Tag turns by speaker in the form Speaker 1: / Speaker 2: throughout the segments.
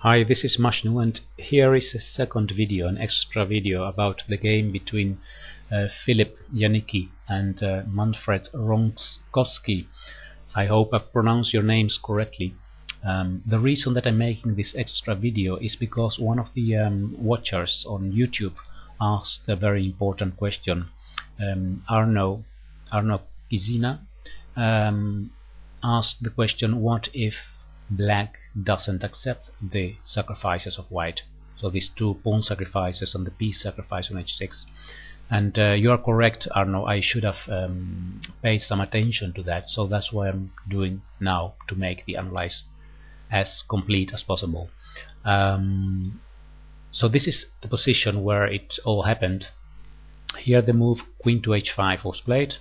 Speaker 1: Hi, this is Mashnu, and here is a second video, an extra video about the game between Filip Janicki and Manfred Ronkowski. I hope I've pronounced your names correctly. The reason that I'm making this extra video is because one of the watchers on YouTube asked a very important question. Arno Kizina asked the question, what if black doesn't accept the sacrifices of white? So these two pawn sacrifices and the piece sacrifice on h6. And you are correct, Arno, I should have paid some attention to that, so that's what I'm doing now, to make the analysis as complete as possible. So this is the position where it all happened. Here the move queen to h5 was played,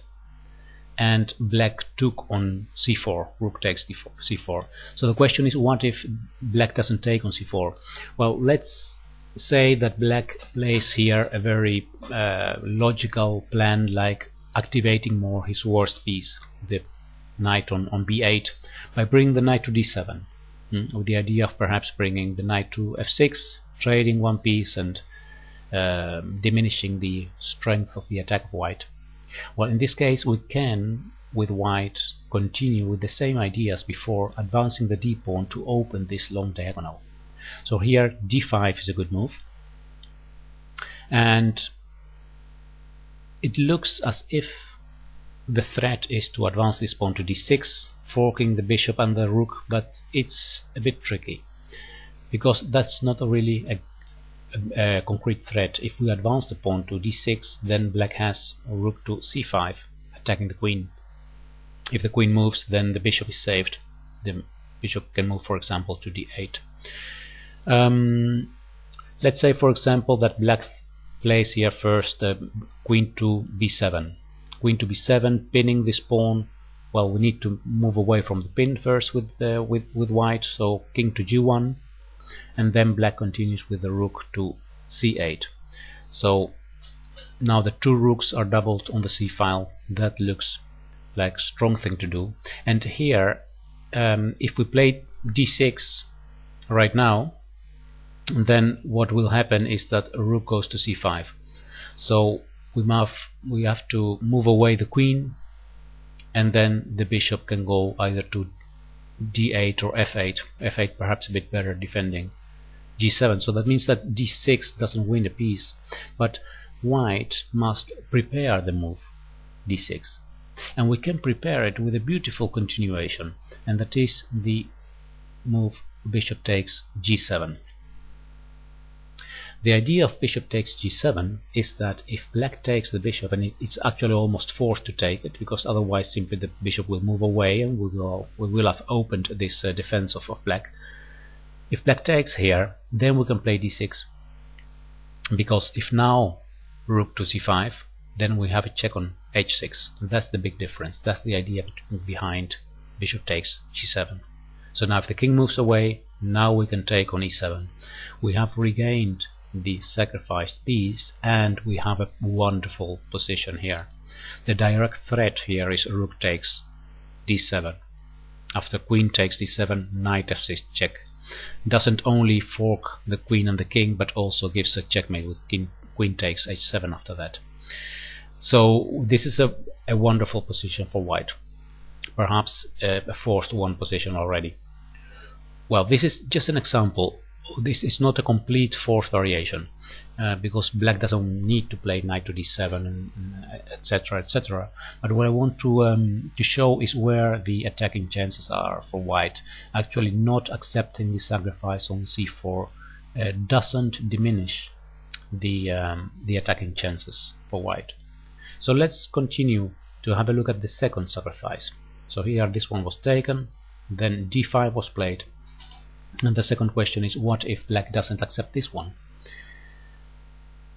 Speaker 1: and black took on c4, rook takes c4. So the question is, what if black doesn't take on c4? Well, let's say that black plays here a very logical plan, like activating more his worst piece, the knight on b8, by bringing the knight to d7, with the idea of perhaps bringing the knight to f6, trading one piece and diminishing the strength of the attack of white. Well, in this case we can, with white, continue with the same idea as before, advancing the d pawn to open this long diagonal. So here d5 is a good move, and it looks as if the threat is to advance this pawn to d6, forking the bishop and the rook, but it's a bit tricky, because that's not really a concrete threat. If we advance the pawn to d6, then black has a rook to c5, attacking the queen. If the queen moves, then the bishop is saved. The bishop can move, for example, to d8. Let's say, for example, that black plays here first queen to b7. Queen to b7, pinning this pawn. Well, we need to move away from the pin first with white, so king to g1. And then black continues with the rook to c8. So now the two rooks are doubled on the c file. That looks like a strong thing to do. And here, if we play d6 right now, then what will happen is that a rook goes to c5. So we have to move away the queen, and then the bishop can go either to d8 or f8. f8 perhaps a bit better defending g7. So that means that d6 doesn't win the piece, but white must prepare the move d6, and we can prepare it with a beautiful continuation, and that is the move bishop takes g7. The idea of bishop takes g7 is that if black takes the bishop, and it's actually almost forced to take it, because otherwise simply the bishop will move away and we will have opened this defense of black. If black takes here, then we can play d6, because if now rook to c5, then we have a check on h6. That's the big difference. That's the idea behind bishop takes g7. So now if the king moves away, now we can take on e7. We have regained the sacrificed piece, and we have a wonderful position here. The direct threat here is rook takes d7. After queen takes d7, knight f6 check. Doesn't only fork the queen and the king, but also gives a checkmate with queen takes h7 after that. So this is a wonderful position for white, perhaps a forced one position already. Well, this is just an example. This is not a complete forced variation, because black doesn't need to play knight to d7 and etc, etc. But what I want to show is where the attacking chances are for white. Actually, not accepting the sacrifice on c4 doesn't diminish the attacking chances for white. So let's continue to have a look at the second sacrifice. So here this one was taken, then d5 was played. And the second question is, what if black doesn't accept this one?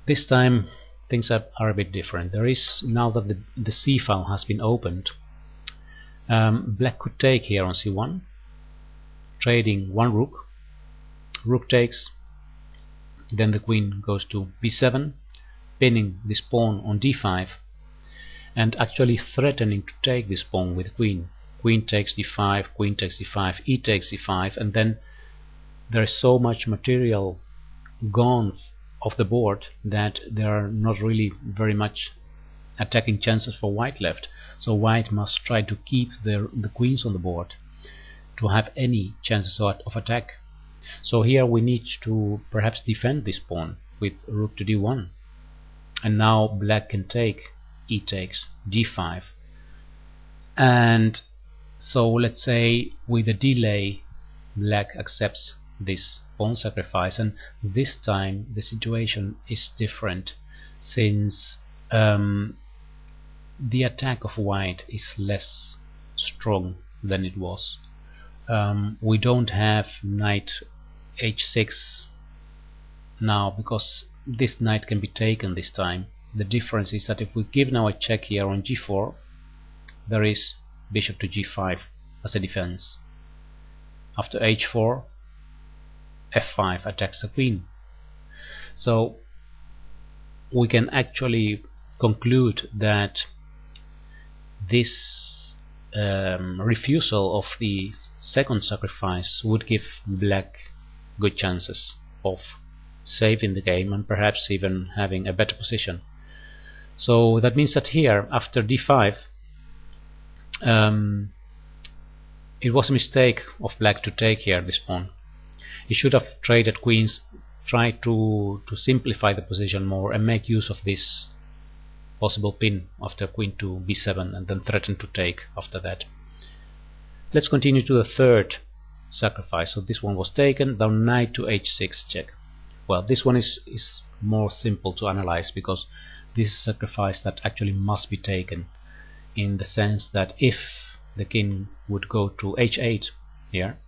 Speaker 1: This time things are a bit different. There is, now that the c file has been opened, black could take here on c1, trading one rook. Rook takes, then the queen goes to b7, pinning this pawn on d5, and actually threatening to take this pawn with queen. Queen takes d5, queen takes d5, e takes c5, and then there is so much material gone off the board that there are not really very much attacking chances for white left. So white must try to keep the queens on the board to have any chances of attack. So here we need to perhaps defend this pawn with rook to d1, and now black can take, e takes, d5, and so let's say with a delay black accepts this pawn sacrifice, and this time the situation is different, since the attack of white is less strong than it was. We don't have knight h6 now because this knight can be taken this time. The difference is that if we give now a check here on g4, there is bishop to g5 as a defense. After h4, f5 attacks the queen. So we can actually conclude that this refusal of the second sacrifice would give black good chances of saving the game and perhaps even having a better position. So that means that here after d5 it was a mistake of black to take here this pawn. He should have traded queens, tried to simplify the position more and make use of this possible pin after queen to b7 and then threaten to take after that. Let's continue to the third sacrifice. So this one was taken, down knight to h6 check. Well, this one is more simple to analyze because this is a sacrifice that actually must be taken, in the sense that if the king would go to h8 here,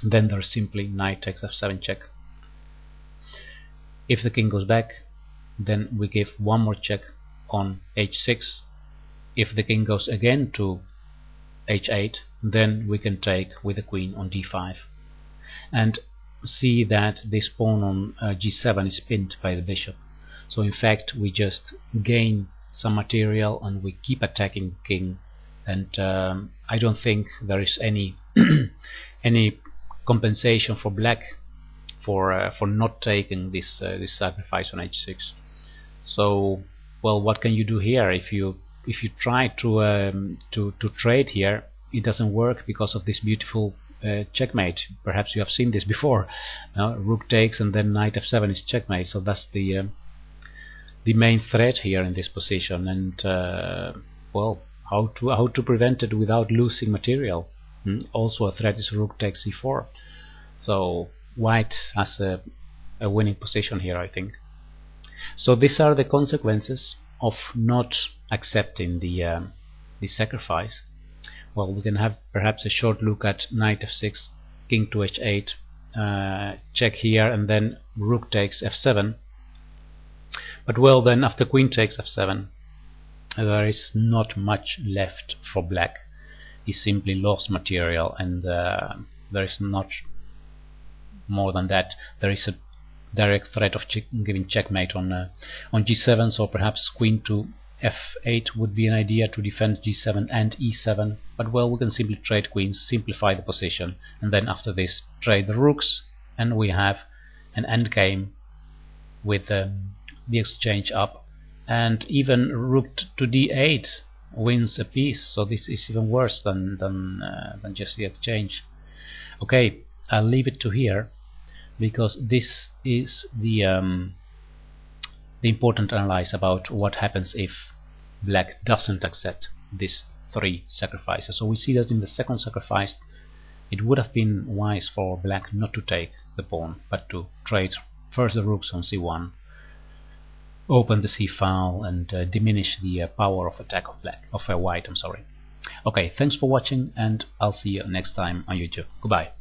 Speaker 1: then there's simply knight takes f7 check. If the king goes back, then we give one more check on h6. If the king goes again to h8, then we can take with the queen on d5, and see that this pawn on g7 is pinned by the bishop. So in fact we just gain some material and we keep attacking the king, and I don't think there is any any compensation for black for not taking this this sacrifice on h6. So well, what can you do here? If you try to trade here, it doesn't work because of this beautiful checkmate. Perhaps you have seen this before. Rook takes and then knight f7 is checkmate. So that's the main threat here in this position. And well, how to prevent it without losing material? Also a threat is rook takes c4. So white has a winning position here, I think. So these are the consequences of not accepting the sacrifice. Well, we can have perhaps a short look at knight f6, king to h8, check here, and then rook takes f7. But well, then after queen takes f7, there is not much left for black. He simply lost material, and there is not more than that. There is a direct threat of giving checkmate on g7, so perhaps queen to f8 would be an idea to defend g7 and e7. But well, we can simply trade queens, simplify the position, and then after this trade the rooks, and we have an endgame with the exchange up, and even rook to d8 wins a piece. So this is even worse than just the exchange. Okay, I'll leave it to here, because this is the important analysis about what happens if black doesn't accept these three sacrifices. So we see that in the second sacrifice it would have been wise for black not to take the pawn, but to trade first the rooks on c1, open the c file, and diminish the power of attack of white. I'm sorry. Okay, thanks for watching, and I'll see you next time on YouTube. Goodbye.